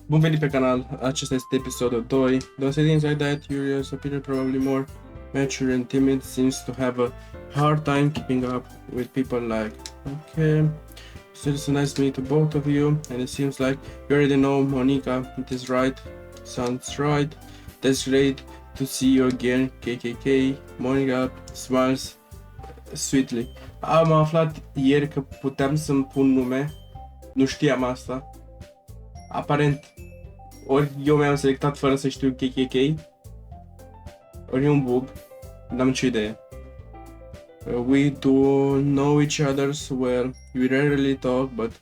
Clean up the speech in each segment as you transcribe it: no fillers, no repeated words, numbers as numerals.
Bun venit pe canal, acesta este episodul 2. Don't say things like that, your superior, probably more mature and timid, seems to have a hard time keeping up with people like, okay. So it's nice to meet both of you, and it seems like you already know Monica, it is right, sounds right. That's great to see you again, KKK. Monica smiles sweetly. Am aflat ieri că puteam să-mi pun nume, nu știam asta. Aparent, ori eu mi-am selectat fără să știu KKK, ori e un bug, n-am nicio idee. We do know each other's well, we rarely talk, but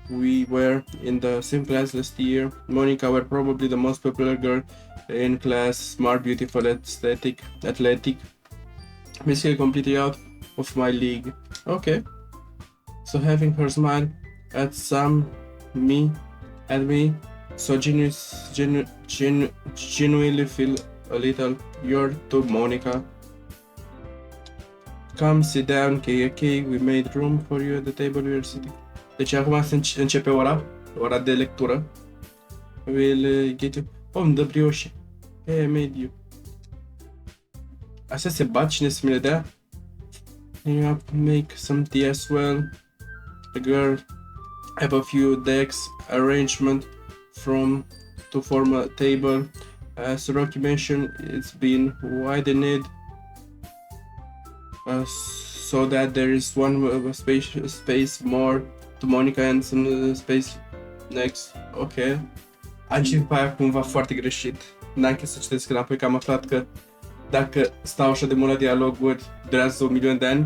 we were in the same class last year. Monica were probably the most popular girl in class, smart, beautiful, athletic, basically completely out of my league. Okay, so having her smile at me, so genuinely feel a little. You're too, Monica. Come sit down, KK. We made room for you at the table we are sitting. Deci acum se începe ora de lectură. We'll get you. Oh, îmi dă brioșe. Hey, I made you. Astea se bat, cine să mi le dea? You make some tea as well. The girl have a few decks arrangement to form a table. As Rocky mentioned, it's been widened so that there is one space more to Monica and some space next. Ok. Am citit pe aia cumva foarte greșit. N-am chef să citesc înapoi, că am aflat că dacă stau așa de mult la dialoguri, durează 1.000.000 de ani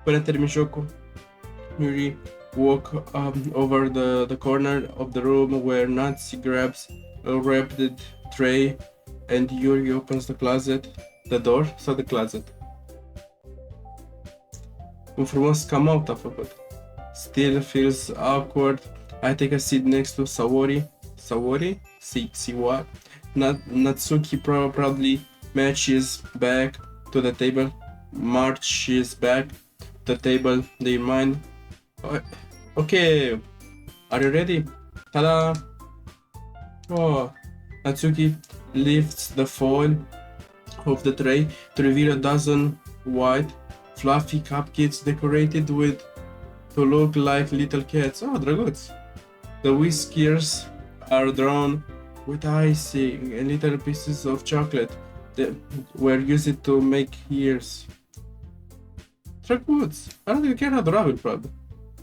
până termin jocul. Yuri walk over the corner of the room where Nancy grabs a wrapped tray and Yuri opens the door sau the closet. Un frumos come out a făcut. Still feels awkward. I take a seat next to Saori. Natsuki proudly marches back to the table. They mind. Okay, are you ready? Ta-da! Oh, Natsuki lifts the foil of the tray to reveal a dozen white, fluffy cupcakes decorated to look like little cats. Oh, drăguț! The whiskers are drawn with icing and little pieces of chocolate that were used to make ears. Drăguț! Arată chiar adorabil, probabil.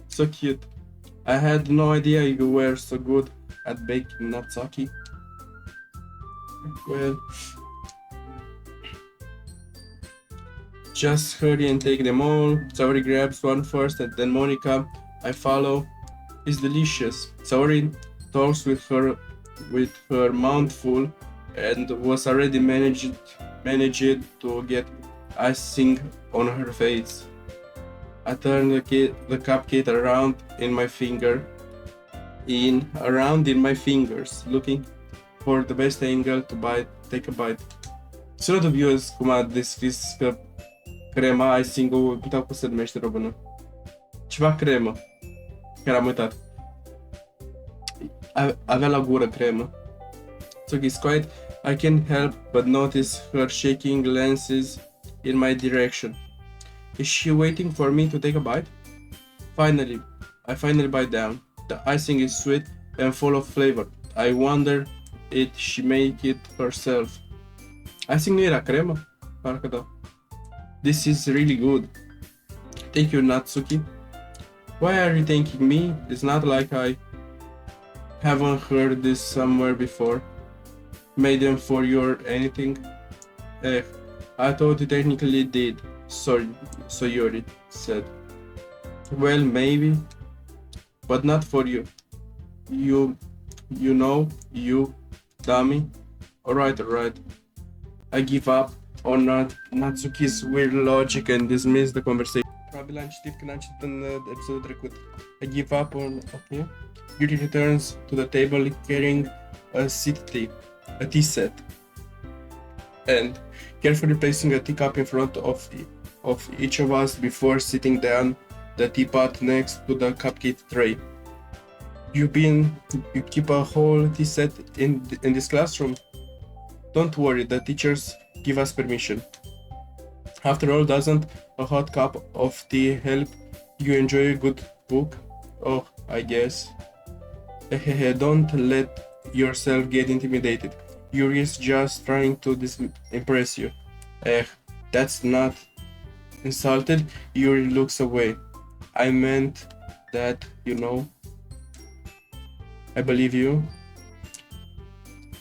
So cute. I had no idea you were so good at baking, Natsuki. Well, just hurry and take them all. Saori grabs one first and then Monica. I follow. It's delicious. Saori talks with her mouth full and was already managed to get icing on her face. I turn the cupcake around in my fingers, looking for the best angle to take a bite. Sunt dubios cum a descris că crema icing-ul, nu știu cum se numește în română. Ceva cremă, care am uitat. Avea la gură cremă. So it's quiet. I can't help but notice her shaking glances in my direction. Is she waiting for me to take a bite? I finally bite down. The icing is sweet and full of flavor. I wonder if she make it herself. Icing nu era cremă? Parcă da. This is really good. Thank you, Natsuki. Why are you thanking me? It's not like I haven't heard this somewhere before. Made them for you or anything? I thought you technically did. Sorry, Sayori said. Well, maybe, but not for you. You dummy. Alright. I give up on Natsuki's weird logic and dismiss the conversation. Probabil am citit când am citit în episodul trecut. I give up on... Okay. Yuri returns to the table carrying a tea set, and carefully placing a teacup in front of each of us before sitting down the teapot next to the cupcake tray. You keep a whole tea set in this classroom? Don't worry, the teachers give us permission. After all, doesn't a hot cup of tea help you enjoy a good book? Oh, I guess. Don't let yourself get intimidated. Yuri's just trying to impress you. Eh, that's not insulted. Yuri looks away. I meant that, you know. I believe you.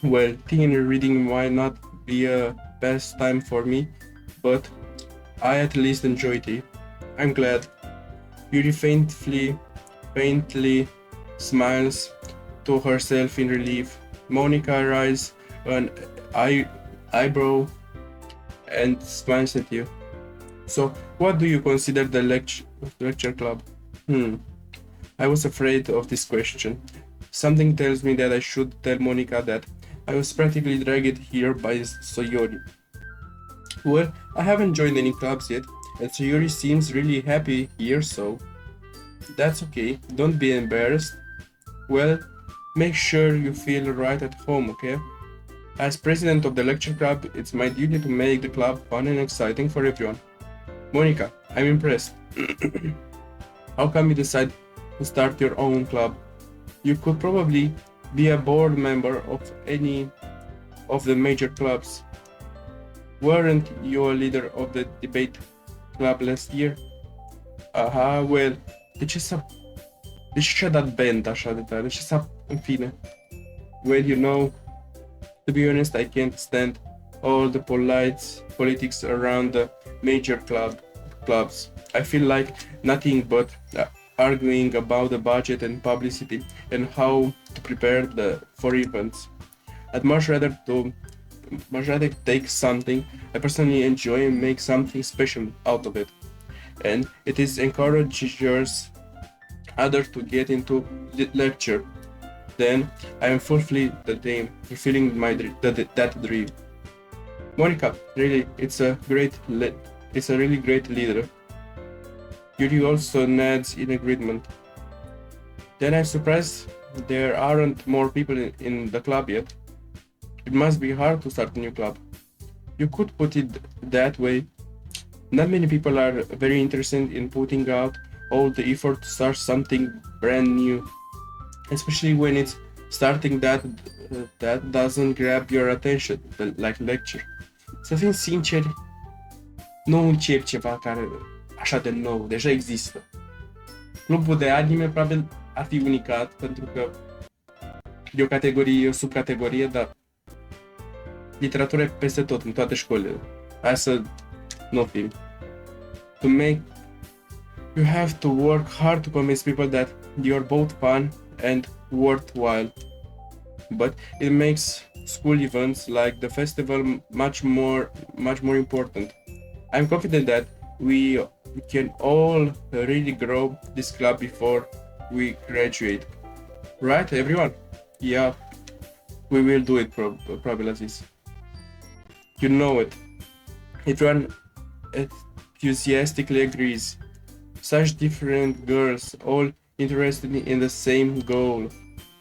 Well, teen reading might not be a best time for me, but I at least enjoyed it. I'm glad. Yuri faintly smiles to herself in relief. Monica raises an eyebrow and smiles at you. So, what do you consider the lecture club? I was afraid of this question. Something tells me that I should tell Monica that I was practically dragged here by Sayori. Well, I haven't joined any clubs yet, and Sayori seems really happy here, so that's okay. Don't be embarrassed. Well, make sure you feel right at home, okay? As president of the lecture club, it's my duty to make the club fun and exciting for everyone. Monica, I'm impressed. How come you decide to start your own club? You could probably be a board member of any of the major clubs. Weren't you a leader of the debate club last year? Aha, well, de ce și-a dat bent așa de tare? De ce s-a... în fine. Well, you know, to be honest, I can't stand all the politics around the major clubs. I feel like nothing but arguing about the budget and publicity and how to prepare for events. I'd much rather take something I personally enjoy and make something special out of it. And it is encourages others to get into the lecture. Then I am fulfilling that dream. Monica, really, it's a really great leader. Yuri also nods in agreement. Then I'm surprised there aren't more people in the club yet. It must be hard to start a new club. You could put it that way. Not many people are very interested in putting out all the effort to start something brand new, especially when it's starting that doesn't grab your attention, like lecture. Să fim sinceri, nu încep ceva care așa de nou, deja există. Clubul de anime probabil ar fi unicat, pentru că e o categorie, o subcategorie, dar literatură e peste tot, în toate școlile. Hai să nu fim. You have to work hard to convince people that you're both fun and worthwhile. But it makes school events like the festival much more important. I'm confident that we can all really grow this club before we graduate. Right, everyone? Yeah, we will do it, probably, Aziz. You know it. Everyone enthusiastically agrees. Such different girls, all interested in the same goal.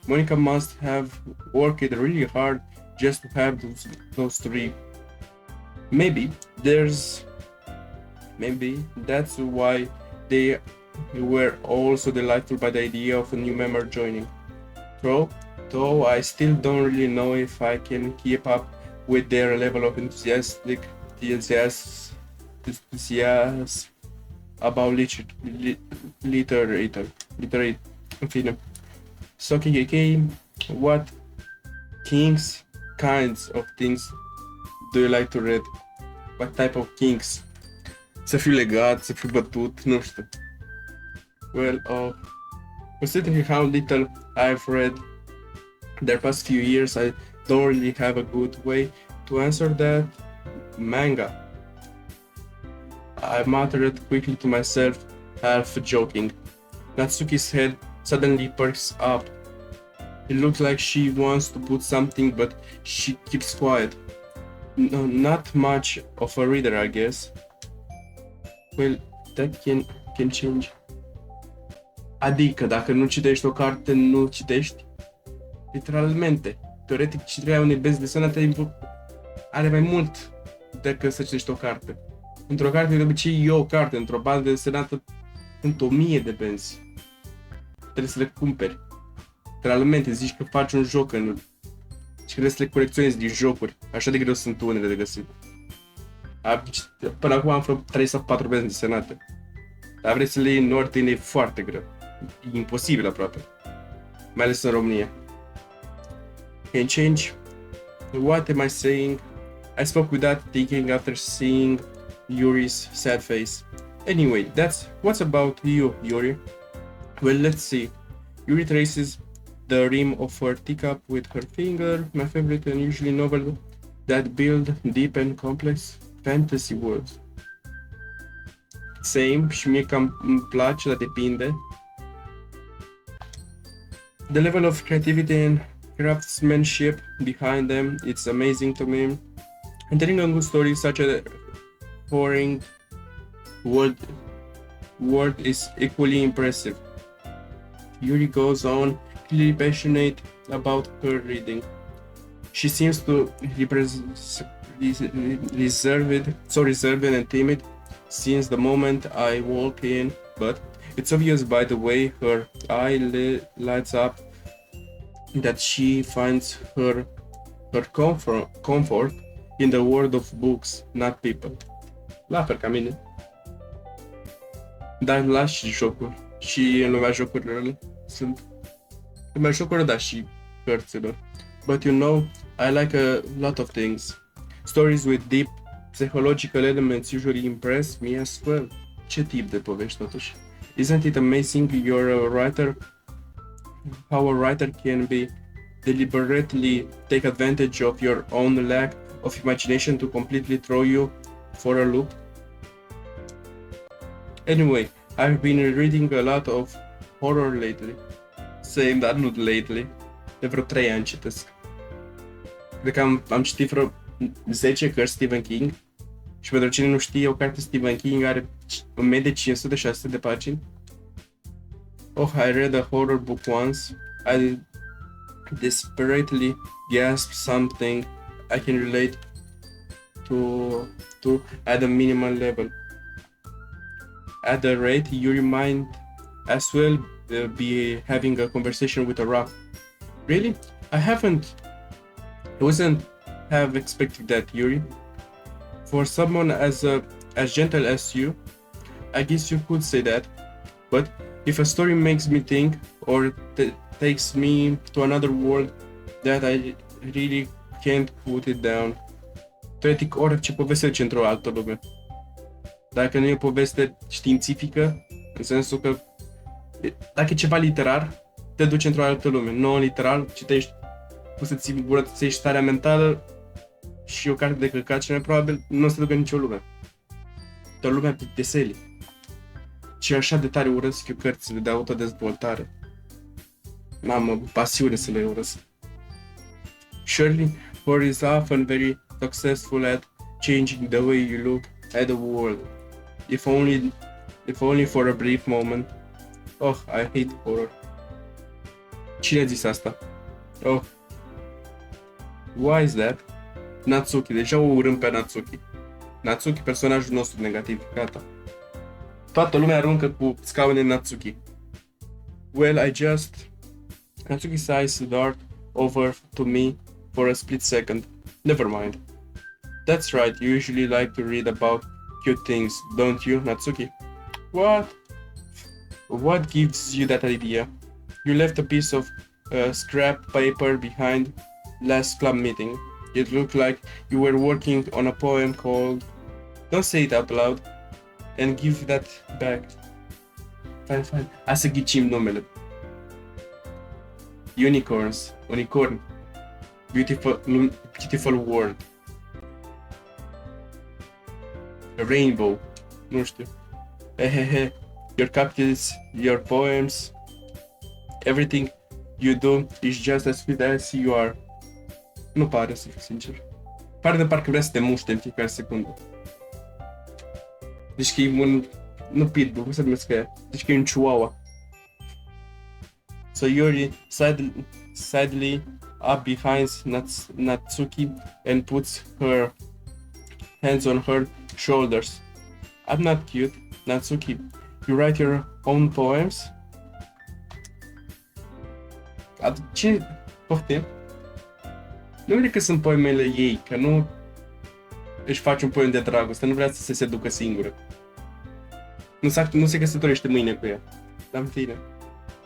Monica must have worked really hard just to have those three. Maybe that's why they were also delightful by the idea of a new member joining. Though I still don't really know if I can keep up with their level of enthusiasm about literature. In fine. So KKK, what kinds of things do you like to read? What type of kinks? Să fiu legat, să fiu bătut, nu știu. Well, considering how little I've read the past few years, I don't really have a good way to answer that. Manga. I muttered quickly to myself, half joking. Natsuki's head suddenly perks up. It looks like she wants to put something, but she keeps quiet. No, not much of a reader, I guess. Well, that can change. Adică, dacă nu citești o carte, nu citești? Literalmente. Teoretic, citirea unei benzi de sănătate are mai mult decât să citești o carte. Într-o carte, de obicei, e o carte. Într-o bază de sănătate sunt 1000 de benzi. Trebuie să le cumperi. Literalmente, zici că faci un joc și că trebuie să le colecționezi din jocuri. Așa de greu sunt unele de găsit. Până acum am vreo 3 sau 4 benzi desenate. Dar vrei să le iei în ordine, e foarte greu. E imposibil aproape. Mai ales în România. Can change. What am I saying? I spoke without thinking after seeing Yuri's sad face. Anyway, what's about you, Yuri? Well, let's see. Yuri traces the rim of her teacup with her finger, my favorite and usually novel that build deep and complex fantasy worlds. Same, și mie cam îmi place, dar depinde. The level of creativity and craftsmanship behind them, it's amazing to me. And telling a good story such a foreign world is equally impressive. Yuri goes on, clearly passionate about her reading. She seems to reserved and timid since the moment I walk in, but it's obvious by the way her eye lights up that she finds her comfort in the world of books, not people. La fel ca mine. Dar las și jocuri. Și în lumea jocurilor sunt lumea jocurilor, da, și cărților. But you know, I like a lot of things. Stories with deep psychological elements usually impress me as well. Ce tip de povești totuși? Isn't it amazing you're a writer? How a writer can be deliberately take advantage of your own lack of imagination to completely throw you for a loop? Anyway, I've been reading a lot of horror lately. Same, dar nu lately. De vreo 3 ani citesc. Cred că am citit vreo 10 cărți Stephen King. Și pentru cine nu știe, o carte Stephen King are în medie 500-600 de pagini. Oh, I read a horror book once. I desperately gasped something I can relate to at a minimal level. At the rate, you might as well be having a conversation with a rock. Really? I wasn't have expected that, Yuri. For someone as gentle as you, I guess you could say that. But if a story makes me think or takes me to another world, that I really can't put it down. Teoretic, orice poveste duce într-o altă lume. Dacă nu e o poveste științifică, în sensul că dacă e ceva literar, te duce într-o altă lume. Non-literal, citești cum să-ți îmbunătățești starea mentală și o carte de căcat, cel mai probabil nu o să te ducă în nicio lume. Doar lumea de deseli. Și așa de tare urăsc eu cărțile de autodezvoltare. N-am o pasiune să le urăsc. Surely, horror is often very successful at changing the way you look at the world. If only for a brief moment. Oh, I hate horror. Cine a zis asta? Oh. Why is that? Natsuki, deja o urâm pe Natsuki. Natsuki, personajul nostru negativ, gata. Toată lumea aruncă cu scaune Natsuki. Well, Natsuki's eyes dart over to me for a split second. Never mind. That's right, you usually like to read about cute things, don't you, Natsuki? What? What gives you that idea? You left a piece of scrap paper behind last club meeting. It looked like you were working on a poem called... Don't say it out loud. And give that back. Fine. Hai să ghicim numele. Unicorn. Beautiful world. Rainbow. Nu știu. Your cupcakes, your poems. Everything you do is just as sweet as you are. Nu pare, să fiu sincer. Pare de parcă vrea să te muște în fiecare secundă. Deci că e un... Nu pitbull, cum se numește ea? Deci că e un chihuahua. So Yuri sadly up behind Natsuki and puts her hands on her shoulders. I'm not cute, Natsuki. You write your own poems? Ce? Poftim? Nu cred că sunt poemele ei, că nu își face un poem de dragoste, nu vrea să se seducă singură. Nu se căsătorește mâine cu ea. Dar în fine.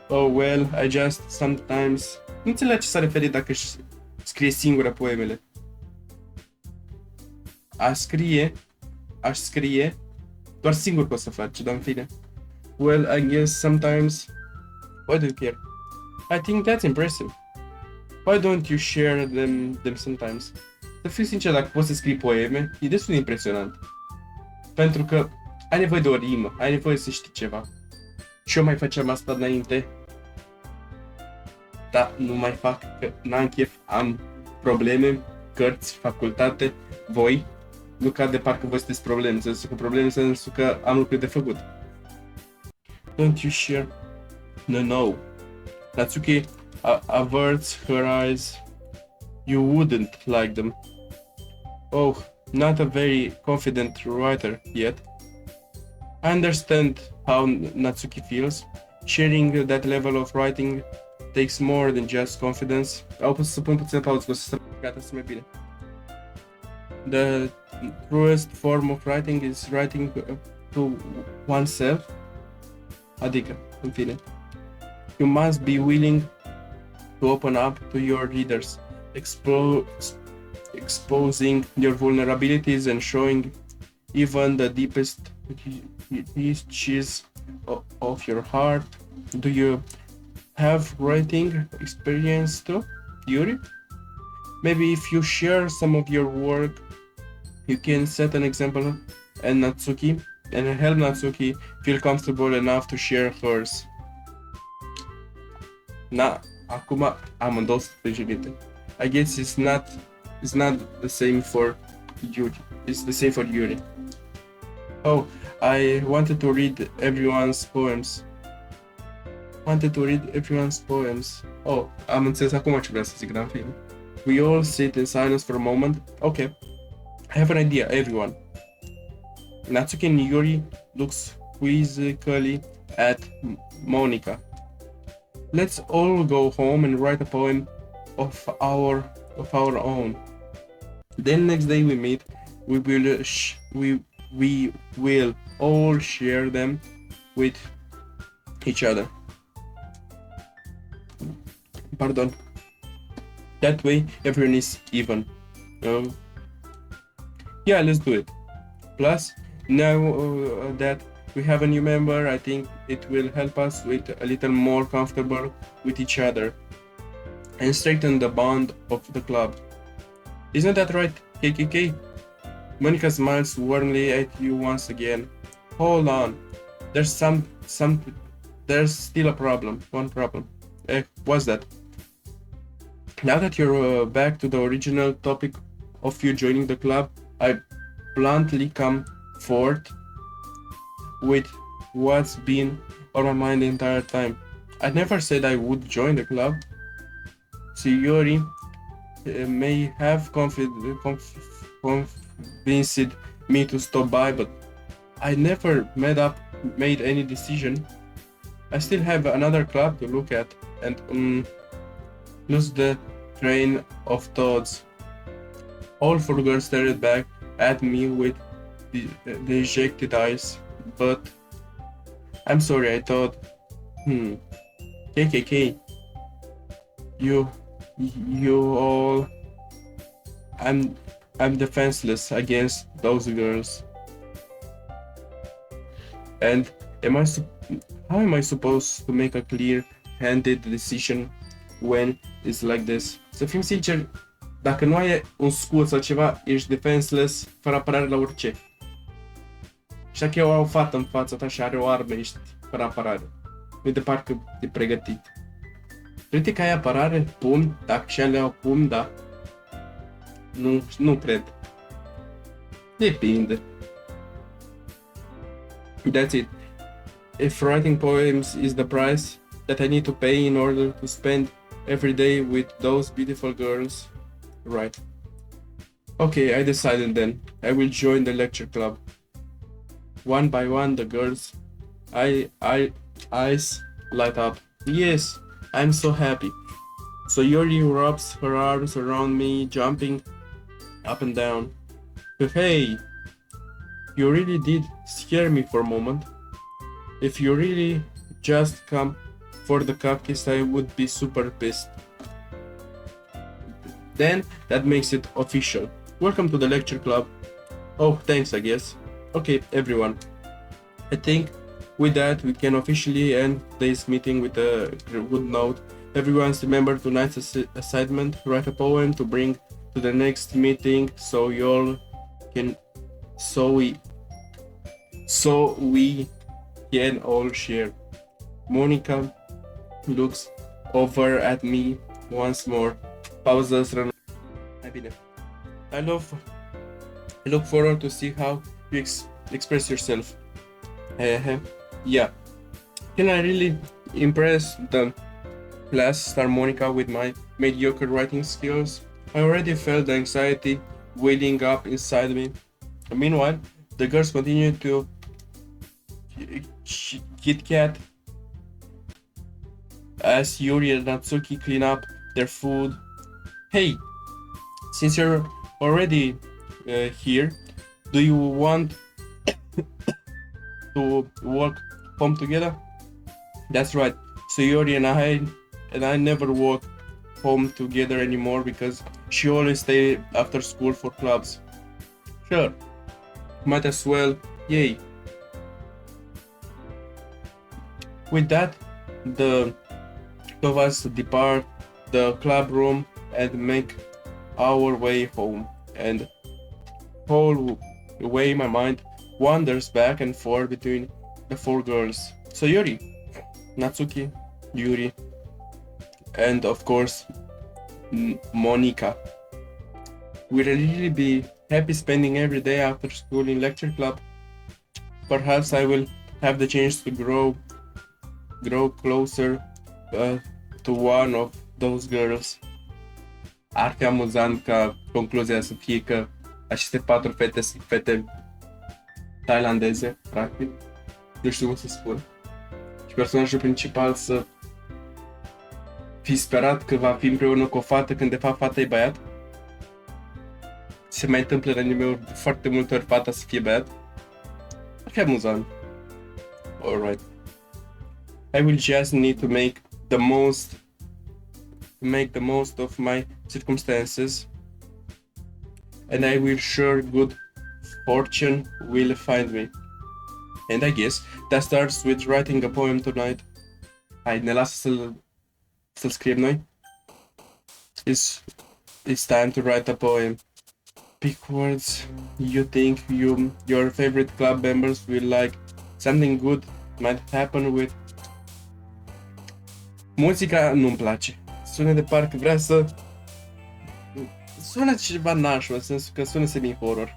Oh, well, I just sometimes... Nu înțeleg la ce s-a referit dacă își scrie singură poemele. Aș scrie, doar singur pot să faci, dar în fine. Well, I guess sometimes... Why do you care? I think that's impressive. Why don't you share them sometimes? Să fiu sincer, dacă poți să scrii poeme, e destul de impresionant. Pentru că ai nevoie de o rimă, ai nevoie să știi ceva. Și eu mai făceam asta înainte. Dar nu mai fac, că n-am chef, am probleme, cărți, facultate, voi. Nu ca de parcă voi sunteți probleme, în sensul că am lucruri de făcut. Don't you share? No. Natsuki averts her eyes. You wouldn't like them. Oh, not a very confident writer yet. I understand how Natsuki feels. Sharing that level of writing takes more than just confidence. Au pus să pun puțin pauză, că o să gata să mai bine. The truest form of writing is writing to oneself. Adică, în fine. You must be willing to open up to your readers, exposing your vulnerabilities and showing even the deepest reaches of your heart. Do you have writing experience too, Yuri? Maybe if you share some of your work, you can set an example and help Natsuki feel comfortable enough to share hers. Acum amândouă sunt sprijinite. I guess it's not the same for Yuri. It's the same for Yuri. Oh, I wanted to read everyone's poems. Oh, am înțeles acum ce vreau să zic, dar în fine. We all sit in silence for a moment. Okay. I have an idea, everyone. Natsuki and Yuri looks quizzically at Monika. Let's all go home and write a poem of our own. Then next day we meet. We will all share them with each other. Pardon. That way everyone is even. Yeah, let's do it. Plus, now that we have a new member, I think it will help us with a little more comfortable with each other and strengthen the bond of the club. Isn't that right, KKK? Monica smiles warmly at you once again. Hold on, there's still a problem. One problem. What's that? Now that you're back to the original topic of you joining the club, I bluntly come forth with what's been on my mind the entire time. I never said I would join the club. Yuri may have convinced me to stop by, but I never made any decision. I still have another club to look at and lose the train of thoughts. All four girls stared back at me with dejected eyes, but I'm sorry, I thought, KKK, you all, I'm defenseless against those girls. And how am I supposed to make a clear-handed decision when it's like this? Să fim sinceri, dacă nu ai un scut sau ceva, ești defenseless, fără apărare la orice. Și dacă eu au o fată în fața ta și are o armă, ești fără apărare. Nu de parcă e pregătit. Crede că ai apărare? Pumn? Dacă și alea au pumn, da. Nu cred. Depinde. That's it. If writing poems is the price, that I need to pay in order to spend every day with those beautiful girls. Right. Okay, I decided then. I will join the lecture club. One by one, the girls' eyes light up. Yes, I'm so happy. So Yuri wraps her arms around me, jumping up and down. Hey, you really did scare me for a moment. If you really just come for the cupcakes, I would be super pissed. Then that makes it official. Welcome to the lecture club. Oh, thanks, I guess. Okay, everyone. I think with that we can officially end today's meeting with a good note. Everyone's remember tonight's assignment. Write a poem to bring to the next meeting so we can all share. Monica looks over at me once more. Pauses. I look forward to see how you express yourself. Yeah. Can I really impress the class harmonica with my mediocre writing skills? I already felt the anxiety welling up inside me. Meanwhile, the girls continue to chit-chat as Yuri and Natsuki clean up their food. Hey, since you're already here, do you want to walk home together? That's right. So Yuri and I never walk home together anymore because she always stay after school for clubs. Sure, might as well. Yay. With that, the two of us depart the club room and make our way home. And whole way my mind wanders back and forth between the four girls. So Yuri, Natsuki, Yuri, and of course Monica. Will I really be happy spending every day after school in lecture club? Perhaps I will have the chance to grow closer to one of those girls. Ar fi amuzant ca concluzia să fie că aceste patru fete sunt fete thailandeze, practic. Nu știu cum să spun. Și personajul principal să fi sperat că va fi împreună cu o fată când de fapt fata e băiat. Se mai întâmplă în anime-uri foarte multe ori fata să fie băiat. Ar fi amuzant. Alright. I will just need to make the most of my circumstances, and I will sure good fortune will find me. And I guess that starts with writing a poem tonight. Hai, ne lasă să-l scriem noi? It's time to write a poem. Pick words you think your favorite club members will like. Something good might happen with. Muzica nu-mi place. Sună de parcă vrea să... Sună ceva nașul, în sensul că sună semi-horror.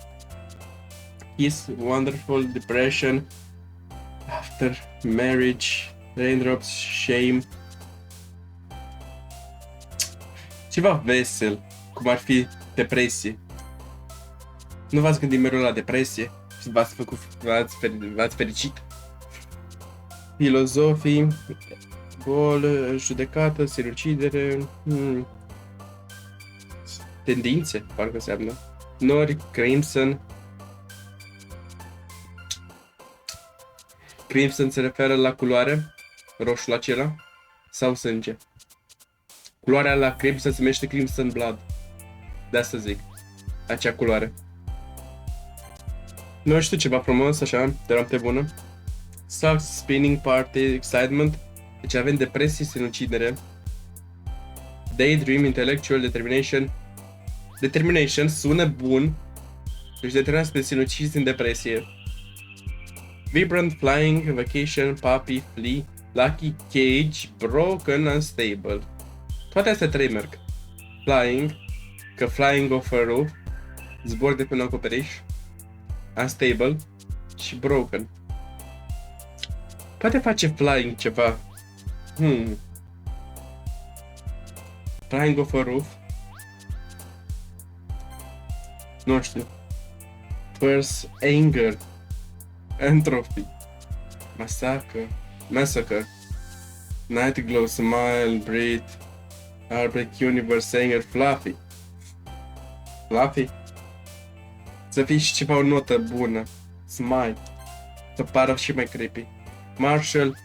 His wonderful depression after marriage, raindrops, shame. Ceva vesel, cum ar fi depresie. Nu v-ați gândit mereu la depresie? Și v-ați fericit? Filozofii, gol, judecată, sinucidere, tendințe, parcă înseamnă. Nori, crimson. Crimson se referă la culoare, roșul acela, sau sânge. Culoarea la crimson se numește crimson blood. De asta zic, acea culoare. Nu știu, ceva frumos, așa, de rampe bună. Sucks, spinning, party, excitement. Deci avem depresie, sinucidere. Daydream, intellectual, determination. Determination sună bun. Deci determinați pe sinucizi în depresie. Vibrant, flying, vacation, puppy, flea, lucky, cage, broken, unstable. Toate astea trei merg. Flying, că flying off a roof, zbor de pe un acoperiș. Unstable și broken. Poate face flying ceva Trying of a roof. Nu știu. First anger. Entropy. Massacre. Nightglow, smile, breathe. Heartbreak Universe, anger, fluffy. Fluffy? Să fie și ceva o notă bună. Smile. Să pară și mai creepy. Marshall.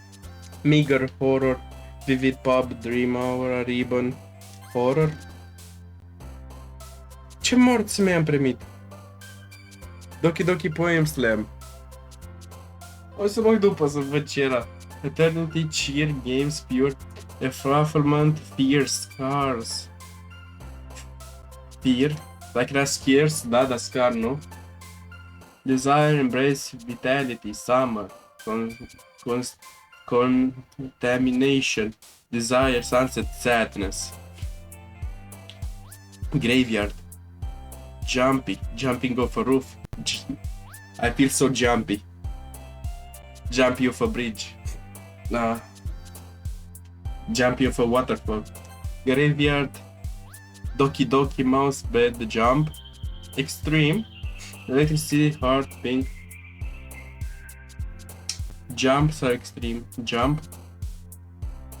Meager, horror. Vivid pub, dream hour, ribbon. Horror? Ce morți mi-am primit? Doki Poem Slam. O să mă uit după să văd ce era. Eternity, Cheer, Games, Pure, Effrufflement, Fear, Scars. Fear? Dacă era Scares, da, dar Scar, nu? Desire, Embrace, Vitality, Summer, Contamination, Desire, Sunset, Sadness. Graveyard. Jumpy, Jumping off a roof. I feel so jumpy. Jumpy off a bridge. Jumpy off a waterfall. Graveyard. Doki Mouse Bed Jump. Extreme. Electricity Heart Pink. Jumps are extreme. Jump.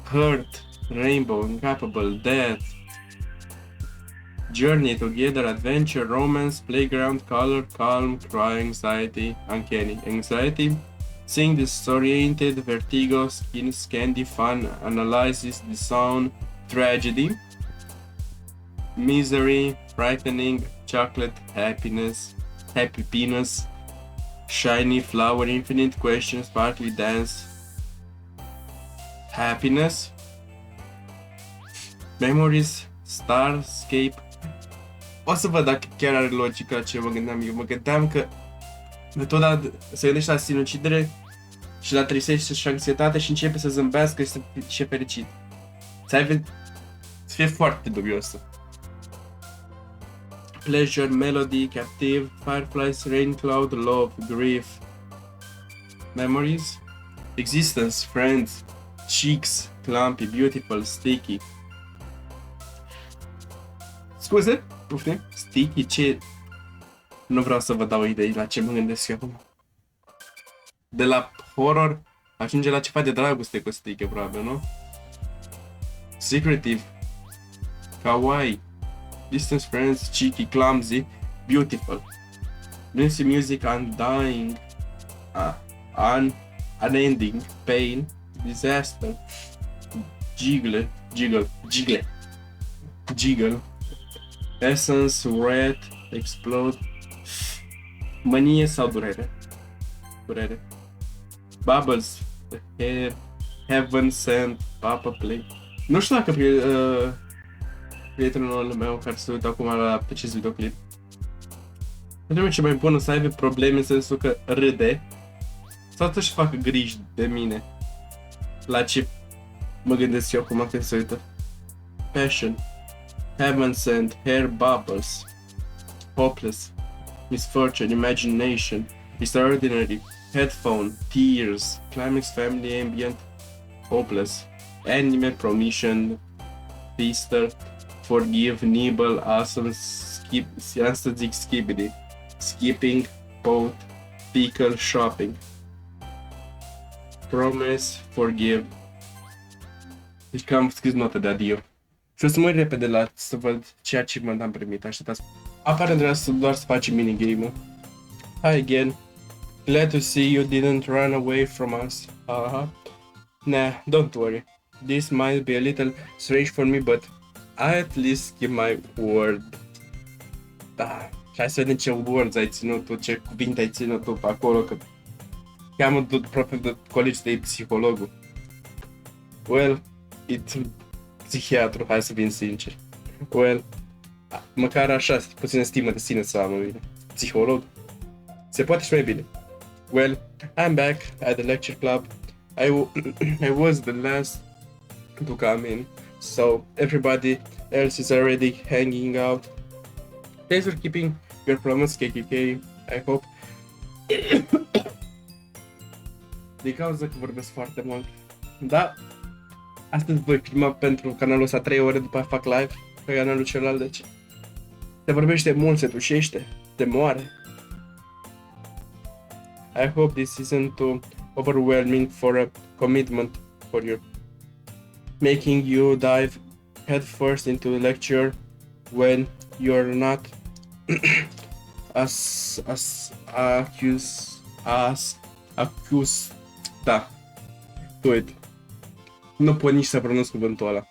Hurt. Rainbow. Incapable. Death. Journey, Together, Adventure, Romance, Playground, Color, Calm, Cry, Anxiety, Uncanny. Anxiety. Seeing, Disoriented, Vertigo, Candy, Fun, Analysis, Disown, Tragedy. Misery, Frightening, Chocolate, Happiness, Happy Penis, Shiny, Flower, Infinite, Questions, Partly Dance, Happiness, Memories, Starscape. O să văd dacă chiar are logică ce mă gândeam eu. Mă gândeam că metoda se gândește la sinucidere și la tristețe și anxietate și începe să zâmbească și să fie fericit. Să fie foarte dubiosă. Pleasure, Melody, Captive, Fireflies, Rain Cloud, Love, Grief. Memories, Existence, Friends, Cheeks, Clumpy, Beautiful, Sticky. Scuze? Puftim? Sticky? Ce? Nu vreau să vă dau idei la ce mă gândesc eu acum. De la horror ajunge la ceva de dragoste cu Sticky, probabil, nu? Secretive, Kawaii, Distance Friends, Cheeky, Clumsy, Beautiful. Lucy Music, Undying, Unending, Pain, Disaster, Jiggle, Essence, Red, Explode, Mânie sau durere? Durere. Bubbles, Hair, Heaven Sent, Papa Play. Nu știu dacă prietenul meu care se uită acum la acest videoclip. Pentru mine ce mai bun să aibă probleme în sensul că râde sau să-și facă griji de mine. La ce mă gândesc eu acum când se uită. Passion, Heaven Sent, Hair Bubbles, Hopeless, Misfortune, Imagination, Extraordinary, Headphone, Tears, Climax, Family, Ambient, Hopeless, Anime, Promission, Feaster, Forgive, Nibble, Awesome, Skip, asta zic Skibidi, Skipping, Boat, Pickle, Shopping, Promise, Forgive. Deci că am scris notă de adio. Și o să mă uit repede la să văd ce achievement am primit, așteptați. Aparent vreau doar să facem minigame-ul. Hi again. Glad to see you didn't run away from us. Nah, don't worry. This might be a little strange for me, but I at least keep my word. Da, și hai să vedem ce words ai ținut tu, ce cuvinte ai ținut tu pe acolo, că cheamă propriu de colegi de psihologul. Well, psihiatru, hai să fim sinceri. Well, măcar așa, puțină stimă de sine să am în mine. Psiholog? Se poate și mai bine. Well, I'm back at the lecture club. I was the last to come in, so everybody else is already hanging out. Thanks for keeping your promise, KKK. I hope. De cauza că vorbesc foarte mult. Da, Astăzi voi filma pentru canalul ăsta 3 ore, după aia fac live pe canalul celălalt, deci se vorbește mult, se tușește, se moare. I hope this isn't too overwhelming for a commitment for you, making you dive headfirst into the lecture when you're not as accused to it. Nu pot nici să pronunț cuvântul ăla.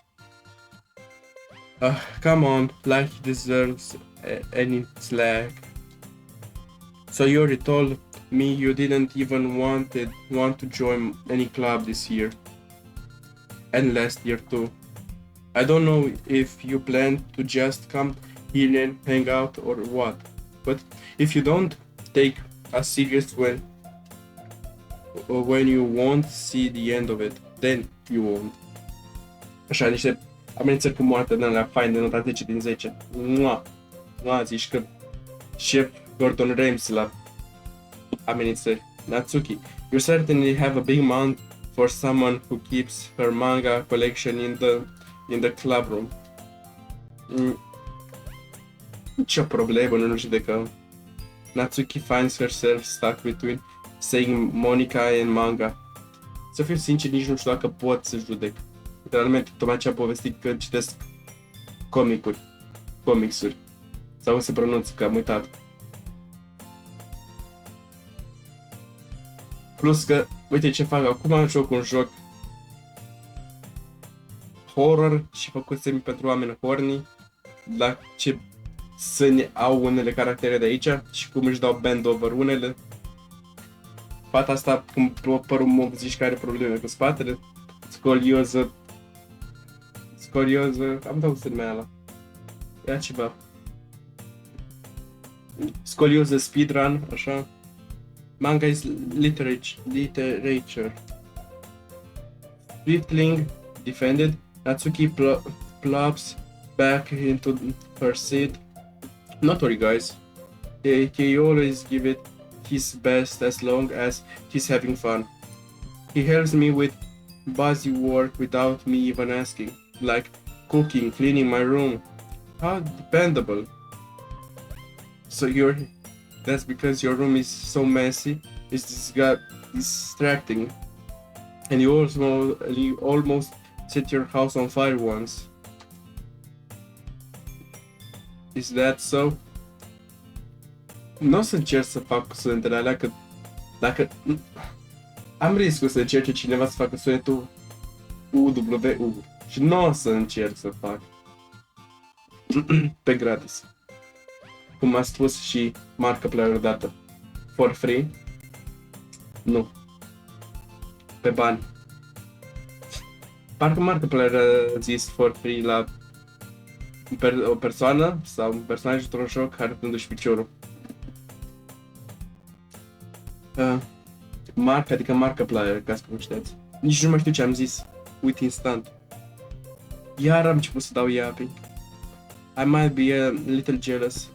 Come on, like he deserves any slack. So you already told me you didn't even want to join any club this year. And last year too. I don't know if you plan to just come here and hang out or what. But if you don't take us serious when you won't see the end of it, then you won't. Așa, niște amenințări cu moartea din alea fain de nota 10 din 10. Mua, zici că șef Gordon Ramsay la amenințări. Natsuki, you certainly have a big mouth for someone who keeps her manga collection in the club room. Nicio problemă, nu judecăm. Natsuki finds herself stuck between saying Monica and manga. Să fiu sincer, nici nu știu dacă pot să judec. Literalmente, tocmai ce am povestit că citesc comicsuri. Sau cum se pronunță, că am uitat. Plus că, uite ce fac acum, joc un joc horror și făcut semi pentru oameni horny, la ce sâni au unele caractere de aici și cum își dau bend over unele. Fata asta, cum părul mob, zici că are probleme cu spatele, scolioză, am dat să numea ăla. Ia ceva. Scolioză speedrun, așa. Manga is literature. Swiftling defended. Natsuki plops back into her seat. Not worry, guys. He always give it his best as long as he's having fun. He helps me with busy work without me even asking, like cooking, cleaning my room. How dependable. So that's because your room is so messy, it's distracting. And you almost set your house on fire once. Is that so? Nu o să încerc să fac sunetele alea, că dacă am riscul să încerce cineva să facă sunetul UWU și nu o să încerc să fac pe gratis. Cum a spus și Markiplier odată. For free? Nu. Pe bani. Parcă Markiplier a zis for free la o persoană sau un personaj într-un joc arătându-și piciorul. Adică Markiplier, ca să știați. Nici nu mai știu ce am zis. Uit instant. Iar am început să dau yapping. I might be a little jealous.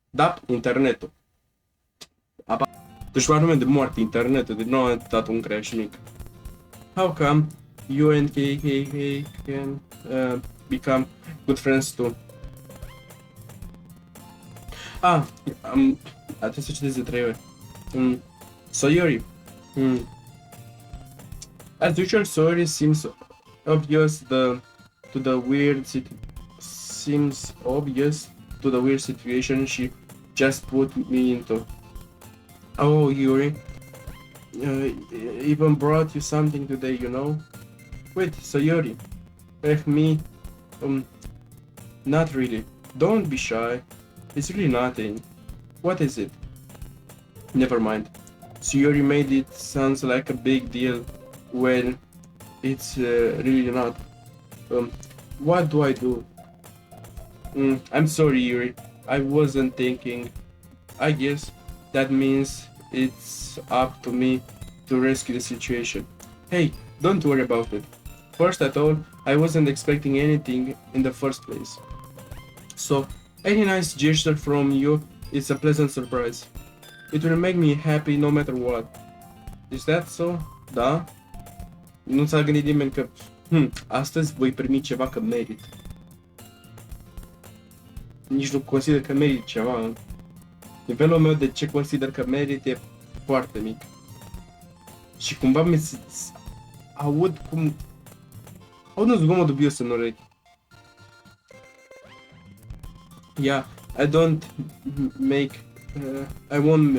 Da, internetul. Dușmanul meu de moarte, internetul, de nou a dat un crash mic. How come you and KKK can become good friends too? Trebuie să citesc de 3 ori. Sayori. As usual, Sayori seems obvious to the weird situation she just put me into. Oh, Yuri, even brought you something today, you know? Wait, Sayori, me? Not really. Don't be shy. It's really nothing. What is it? Never mind. Sayori made it sounds like a big deal when it's really not. What do I do? I'm sorry, Yuri. I wasn't thinking. I guess that means it's up to me to rescue the situation. Hey, don't worry about it. First at all, I wasn't expecting anything in the first place. So, any nice gesture from you is a pleasant surprise. It will make me happy no matter what. Is that so? Da? Nu s-a gândit nimeni că astăzi voi primi ceva că merit. Nici nu consider că merit ceva. Nivelul meu de ce consider că merit e foarte mic. Și cumva aud cum... Aud un zgomot dubios în urechi. Yeah, I don't make... I won't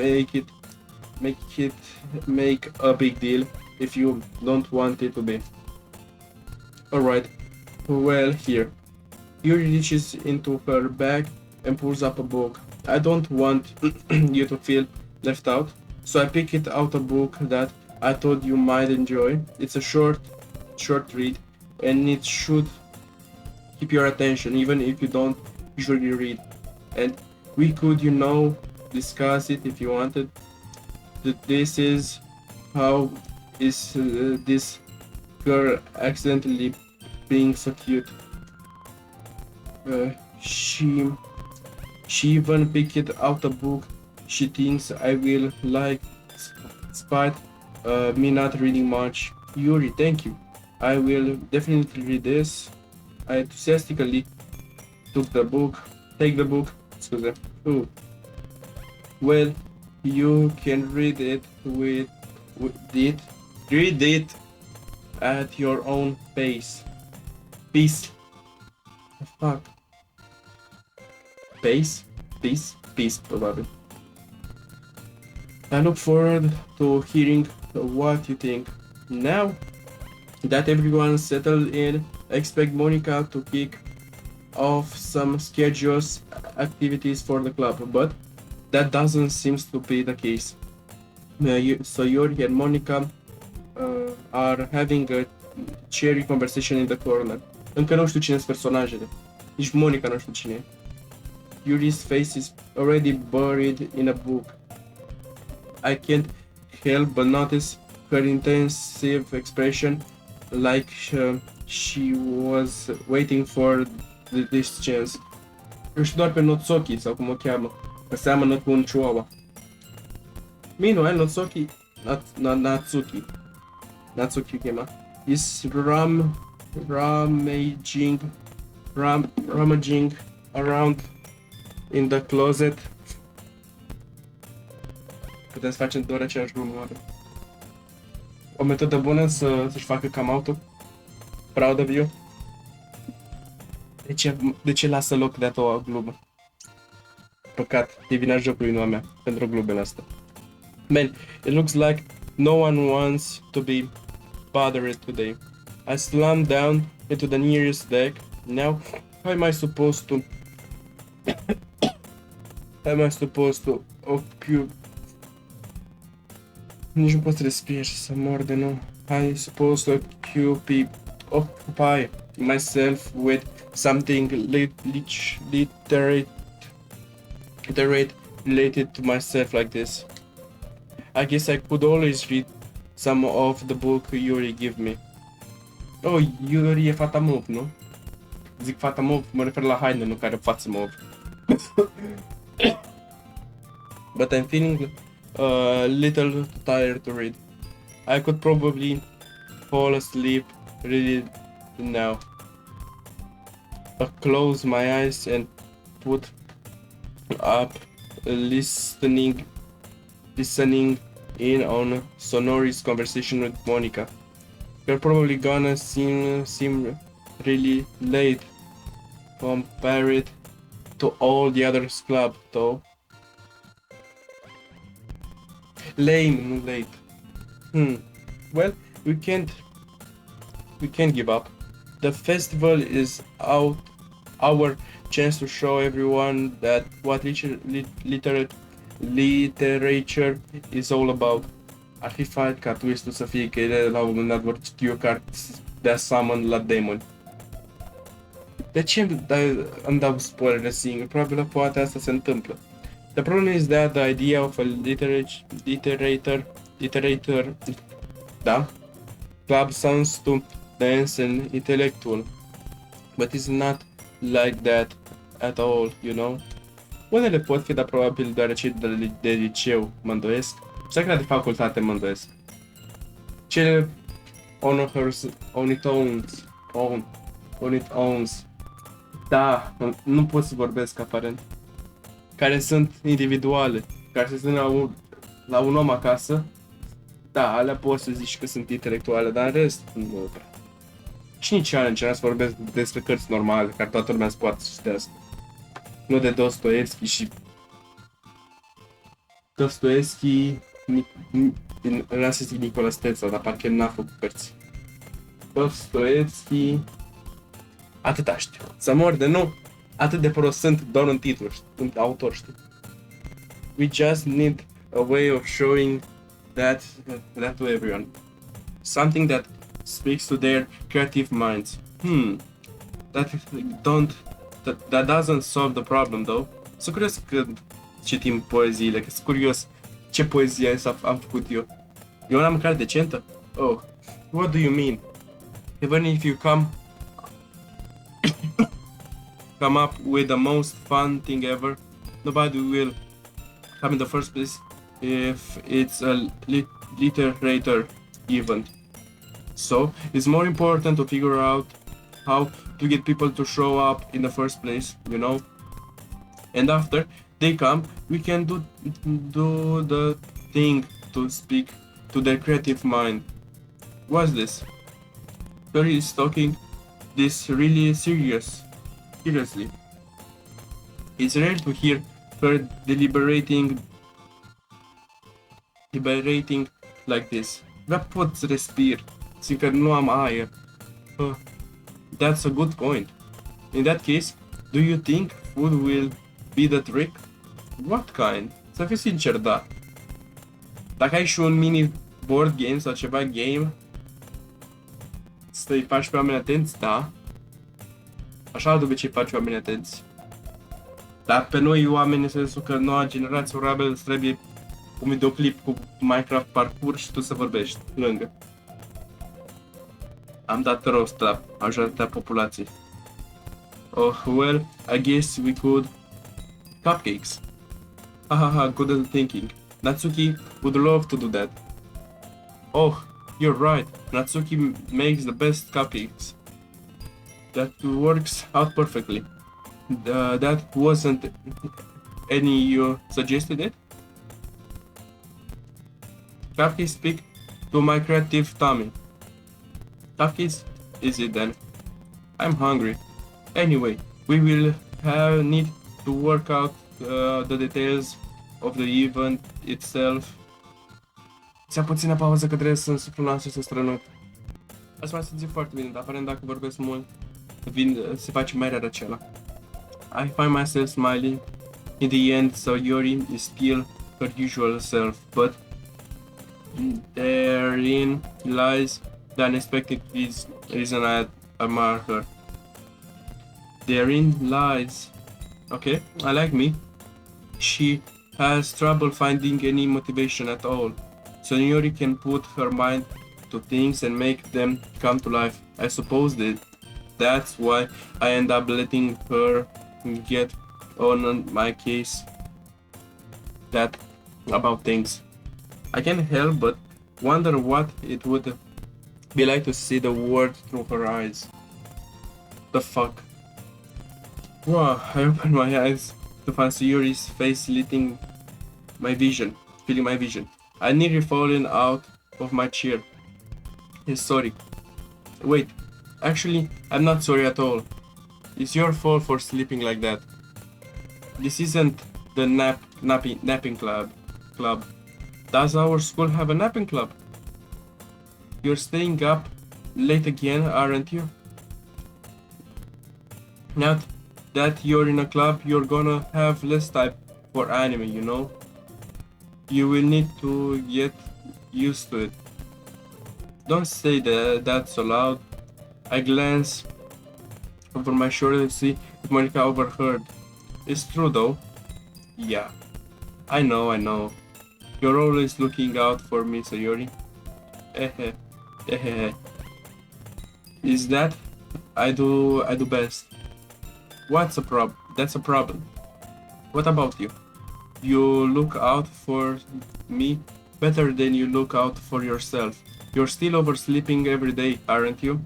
make a big deal if you don't want it to be. Alright, well, here. Yuri reaches into her bag and pulls up a book. I don't want you to feel left out, so I pick it out a book that I thought you might enjoy. It's a short read, and it should keep your attention, even if you don't usually read. And we could, discuss it if you wanted. This is how is this girl accidentally being so cute. She even picked out a book she thinks I will like, despite me not reading much. Yuri, thank you. I will definitely read this. I enthusiastically take the book. Excuse me. Well, you can read it read it at your own pace. Peace. The fuck. Peace, probabil. I look forward to hearing what you think. Now that everyone's settled in, I expect Monica to kick off some schedules activities for the club, but that doesn't seem to be the case. So Yuri and Monica are having a cheery conversation in the corner. Încă nu știu cine sunt personajele. Nici Monica nu știu cine e. Yuri's face is already buried in a book. I can't help but notice her intensive expression, like she was waiting for this chance. Eu știu doar pe Notsuki, sau cum o cheamă, că seamănă cu un chihuahua. Meanwhile, Notsuki, Natsuki o chema, is rummaging around in the closet. Putem să facem doar aceeași glumă. O metodă bună să-și facă cam auto. Proud of you. De ce lasă loc de a doua glumă? Păcat, e vina jocului, nu a mea, pentru glumele astea. Man, it looks like no one wants to be bothered today. I slammed down into the nearest deck. Now, how am I supposed to occupy? Nici nu pot să respir și să mor de nou. I supposed to occupy myself with something literate related to myself like this. I guess I could always read some of the book Yuri give me. Oh, Yuri e fata mov, nu? Zic fata mov, mă refer la haine, nu care față mov. But I'm feeling a little tired to read. I could probably fall asleep really now. I close my eyes and put up listening in on Sonori's conversation with Monica. You're probably gonna seem really late compared to all the others club, though. Lame, not late. Well, we can't give up. The festival is our chance to show everyone that what literature is all about. Ar fi fain ca twist-ul să fie că ele la un moment dat vor citi o carte de summon la demoni. De ce îmi dau spoilere singur? Probabil poate asta se întâmplă. The problem is that the idea of a literator, da, club sounds too dense and intellectual, but it's not like that at all, you know? Unele pot fi, dar probabil doar cei de liceu mă îndoiesc, sau chiar de facultate mă îndoiesc. Cele on its own. On its own. Da, nu pot să vorbesc aparent. Care sunt individuale, care se sunt la un om acasă. Da, alea poți să zici că sunt intelectuale, dar în rest nu prea. Și nici alea încerc să vorbesc despre cărți normale, care toată lumea se poate să citească. Nu de Dostoevski și... Dostoevski... Vreau să zic Nicola Steța, dar parcă n-a făcut cărți. Dostoevski... Atâta știu. Să mor de nu. Atât de prost sunt doar în titlu, în autor, știu. We just need a way of showing that to everyone. Something that speaks to their creative minds. That doesn't solve the problem though. Sunt curios când citim poeziile, că sunt curios ce poezie am făcut eu. Eu n-am carte decentă? Oh, what do you mean? Even if you come up with the most fun thing ever, nobody will come in the first place if it's a literature event. So it's more important to figure out how to get people to show up in the first place, you know. And after they come, we can do the thing to speak to their creative mind. What's this? Terry is talking this really seriously. It's rare to hear her deliberating like this. Dar pot să respir, simt că nu am aer. That's a good point. In that case, do you think food will be the trick? What kind? Să fiu sincer, da. Dacă ai și un mini board game sau ceva game, să-i faci pe oameni atenți, da. Așa de obicei faci oameni atenți. Dar pe noi oameni, în sensul că noua generație probabil îți trebuie un videoclip cu Minecraft parkour și tu să vorbești lângă. Am dat rost la majoritatea populației. Oh, well, I guess we could... Cupcakes. Hahaha, good thinking. Natsuki would love to do that. Oh, you're right. Natsuki makes the best cupcakes. That works out perfectly. That wasn't any you suggested it? Cupcakes speak to my creative tummy. Cupcakes is it then? I'm hungry. Anyway, we will need to work out the details of the event itself. Ți-a puțină pauză că trebuie să însuflu nasul să strănut. Asta m-a simțit foarte bine, dar aparent dacă vorbesc mult, se face mai rar acela. I find myself smiling. In the end, Sayori is still her usual self, but therein lies the unexpected reason I admire her. Therein lies... Okay, I like me. She has trouble finding any motivation at all. Sayori can put her mind to things and make them come to life. I suppose that's why I end up letting her get on my case about things. I can't help but wonder what it would be like to see the world through her eyes. The fuck? Wow, I opened my eyes to find Sayori's face feeling my vision. I nearly fallen out of my chair. Sorry. Wait, actually, I'm not sorry at all. It's your fault for sleeping like that. This isn't the napping club. Does our school have a napping club? You're staying up late again, aren't you? Now that you're in a club, you're gonna have less time for anime, you know? You will need to get used to it. Don't say that so loud. I glance over my shoulder to see if Monica overheard. It's true though. Yeah. I know. You're always looking out for me, Sayori. Is that I do best. What's a problem? That's a problem. What about you? You look out for me better than you look out for yourself. You're still oversleeping every day, aren't you?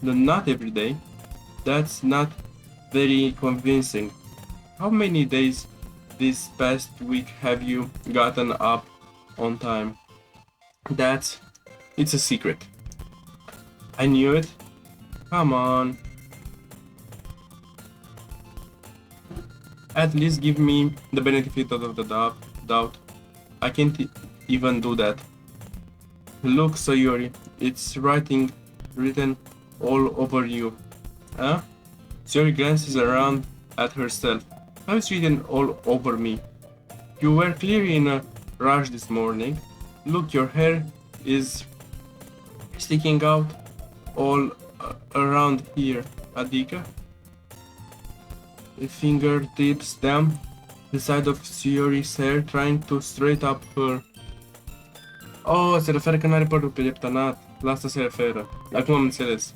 Not every day. That's not very convincing. How many days this past week have you gotten up on time? It's a secret. I knew it. Come on. At least give me the benefit of the doubt. I can't even do that. Look, Sayori, it's written all over you. Huh? Sayori glances around at herself. How is written all over me? You were clearly in a rush this morning. Look, your hair is sticking out all around here. Adică? The fingertips down the side of Sayori's hair, trying to straighten up her. Oh, se referă că n-are părul pe leptanat. La asta se referă. Acum am înțeles.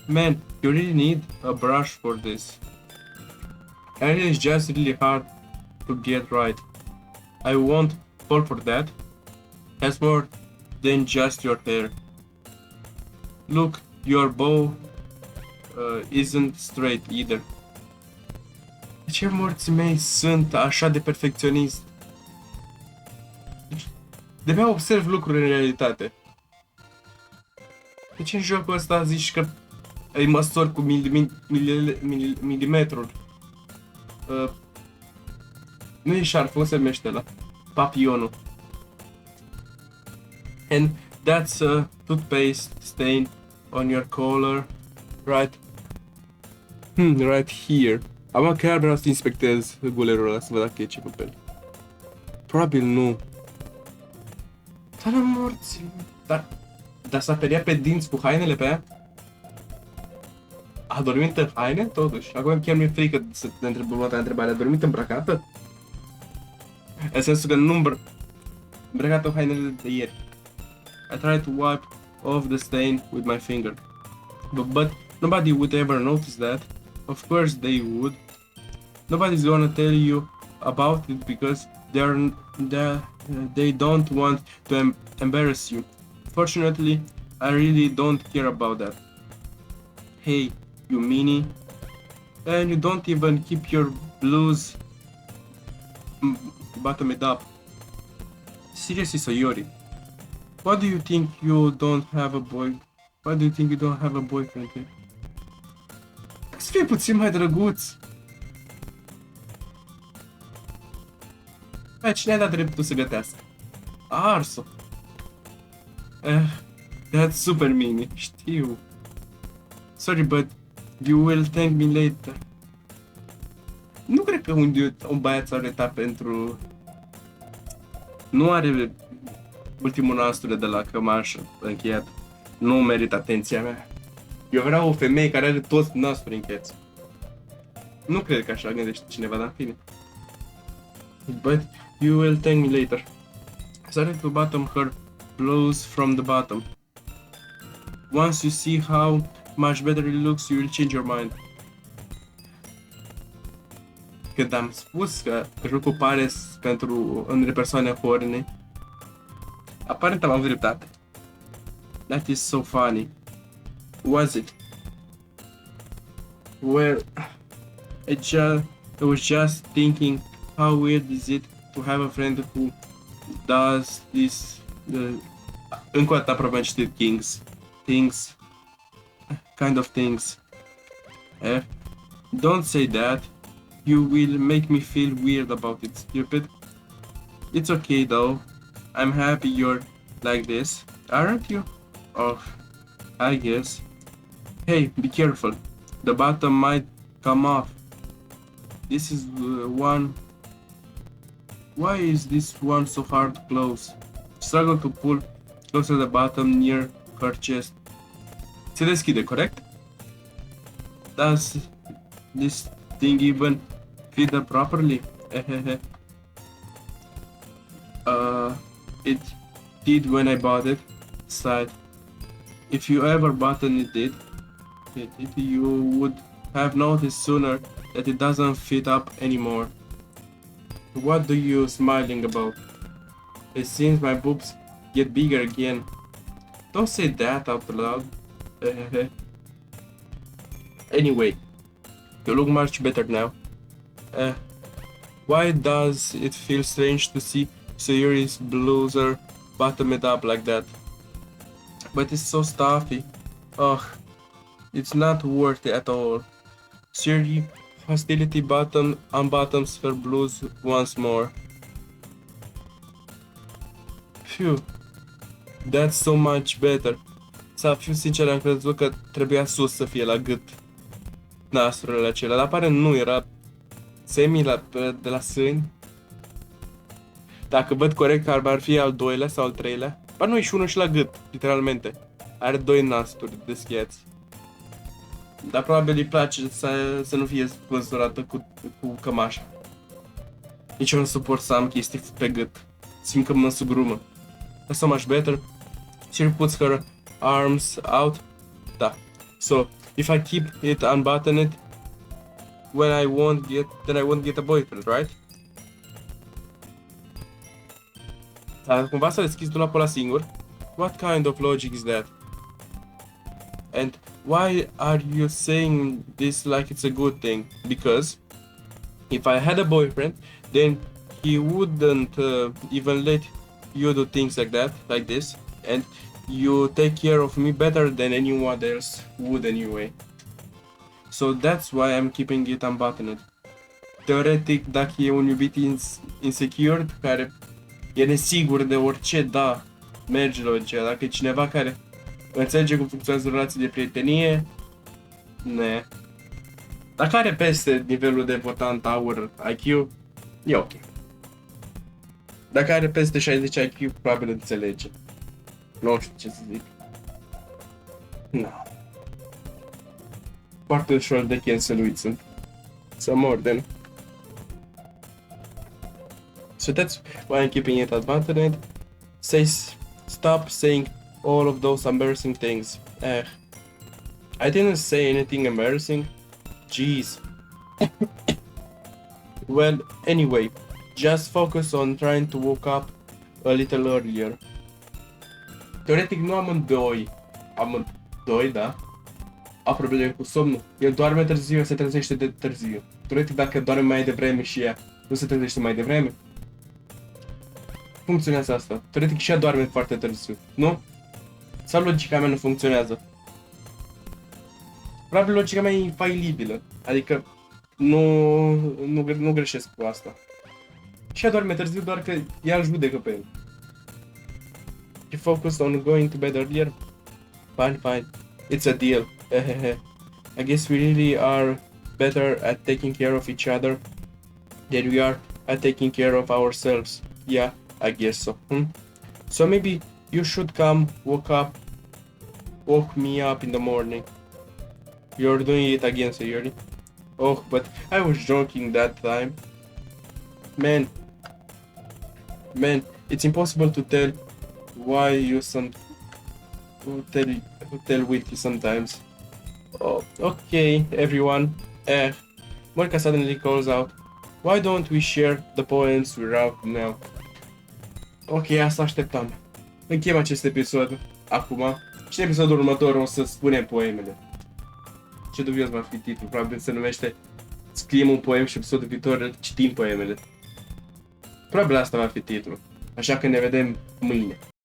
Man, you really need a brush for this. And it's just really hard to get right. I won't fall for that. That's more than just your hair. Look, your bow isn't straight either. De ce morții mei sunt așa de perfecționist? De-abia observ lucruri în realitate. De ce în jocul ăsta zici că îi măsori cu milimetrul? Nu e șarful, cum se numește ăla? Papionul. And that's a toothpaste stain on your collar, right? Right here. Acum chiar vreau să inspectez gulerul ăla, să văd dacă e ceva pe el. Probabil nu. Dar am morți. Dar s-a periat pe dinți cu hainele pe ea? A dormit în haine, totuși. Acum chiar mi-e frică să te întreb următoarea întrebare. A dormit îmbrăcată? În sensul că nu îmbrăcată în hainele de ieri. I tried to wipe off the stain with my finger. But nobody would ever notice that. Of course they would. Nobody's gonna tell you about it because they don't want to embarrass you. Fortunately, I really don't care about that. Hey, you meanie. And you don't even keep your blues bottomed up. Seriously, Sayori. Why do you think you don't have a boyfriend here? Să fie puțin mai drăguț. Cine a dat dreptul să gătească? Arso. That's super mini, știu. Sorry, but you will thank me later. Nu cred că un băiat s-a uitat pentru... Nu are ultimul nostru de la cămașă încheiat. Nu merită atenția mea. Eu vreau o femeie care are toți nasturi încheiați. Nu cred că așa gândește cineva, dar în fine. But you will thank me later. I started to bottom her blouse from the bottom. Once you see how much better it looks, you will change your mind. Când am spus că jocul pare pentru unele persoane horny, aparent am avut dreptate. That is so funny. Was it? Well, I was just thinking, how weird is it to have a friend who does this? Încă o dată aproape am citit things, kind of things. Don't say that. You will make me feel weird about it, stupid. It's okay though. I'm happy you're like this, aren't you? Oh, I guess. Hey, be careful. The bottom might come off. This is one. Why is this one so hard to close? Struggle to pull closer the bottom near her chest. Se deschide, corect? Does this thing even fit her properly? It did when I bought it. Sighed. If you ever button it, you would have noticed sooner that it doesn't fit up anymore. What do you smiling about? It seems my boobs get bigger again. Don't say that out loud. Anyway, you look much better now. Why does it feel strange to see Sayuri's bluzer bottomed up like that? But it's so stuffy. Ugh, it's not worth it at all. Sayuri, hostility unbuttons her blouse once more. Phew, that's so much better. Să fiu sincer, am crezut că trebuia sus să fie la gât nasurile acelea, dar pare nu, era de la sâni. Dacă văd corect, ar fi al doilea sau al treilea. Ba nu, e și unul și la gât, literalmente. Are 2 nasuri deschiați. Dar probabil îi place să nu fie spânzurată cu cămașa. Nici eu nu suport să am chestii pe gât. Simt că mă sugrumă. That's so much better. She puts her arms out. Da. So, if I keep it unbuttoned, then I won't get a boyfriend, right? Dar cumva s-a deschis dulapul ăla singur. What kind of logic is that? And why are you saying this like it's a good thing? Because if I had a boyfriend, then he wouldn't even let you do things like this, and you take care of me better than anyone else would anyway. So that's why I'm keeping it unbuttoned. Teoretic, dacă e un iubit insecure, care e nesigur de orice, da, merge logica. Dacă e cineva care înțelege cum funcționează relații de prietenie, ne. Dacă are peste nivelul de votant aur IQ, e ok. Dacă are peste 60 IQ, probabil înțelege. Nu știu ce să zic. No. Foarte ușor de canceluit sunt. Some more then. So that's why I'm keeping it unbuttoned. Stop saying all of those embarrassing things. I didn't say anything embarrassing. Jeez. Well, anyway, just focus on trying to wake up a little earlier. Teoretic nu amândoi, da, au probleme cu somnul. El doarme târziu, se trezește de târziu. Teoretic dacă doarme mai devreme și ea nu se trezește mai devreme, funcționează asta. Teoretic și ea doarme foarte târziu, nu? Sau logica mea nu funcționează? Probabil logica mea e infailibilă, adică nu greșesc cu asta. Și ea doarme târziu, doar că ea îl judecă pe el. You focus on going to bed earlier? Fine. It's a deal. I guess we really are better at taking care of each other than we are at taking care of ourselves. Yeah, I guess so. So maybe you should come woke me up in the morning. You're doing it again, Sayuri. Oh, but I was joking that time. Man, it's impossible to tell why you tell witty sometimes. Oh, okay, everyone. Monica suddenly calls out, why don't we share the poems we wrote now? Ok, asta așteptam. Încheiem acest episod acum și în episodul următor o să spunem poemele. Ce dubios va fi titlul, probabil se numește Scriem un poem și episodul viitor citim poemele. Probabil asta va fi titlul, așa că ne vedem mâine.